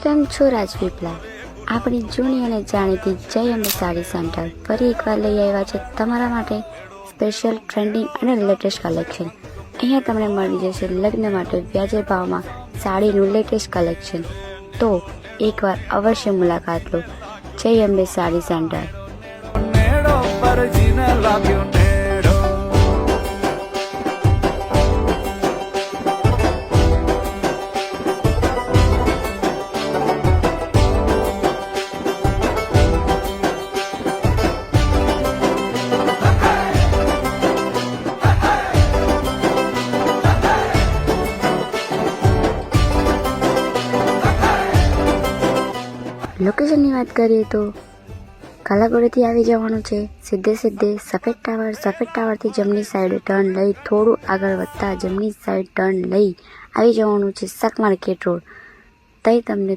કેમ છો રાજપીપળા? આપણી જૂની અને જાણીતી જય અંબે સાડી સેન્ટર ફરી એકવાર લઈ આવ્યા છે તમારા માટે સ્પેશિયલ ટ્રેન્ડિંગ અને લેટેસ્ટ કલેક્શન. અહીંયા તમને મળી જશે લગ્ન માટે વ્યાજબી ભાવમાં સાડીનું લેટેસ્ટ કલેક્શન. તો એકવાર અવશ્ય મુલાકાત લો જય અંબે સાડી સેન્ટર. લોકેશનની વાત કરીએ તો કાલાઘોડેથી આવી જવાનું છે. સીધે સફેદ ટાવરથી જમણી સાઈડ ટર્ન લઈ થોડું આગળ વધતા જમણી સાઈડ ટર્ન લઈ આવી જવાનું છે શાક માર્કેટ રોડ. તઈ તમને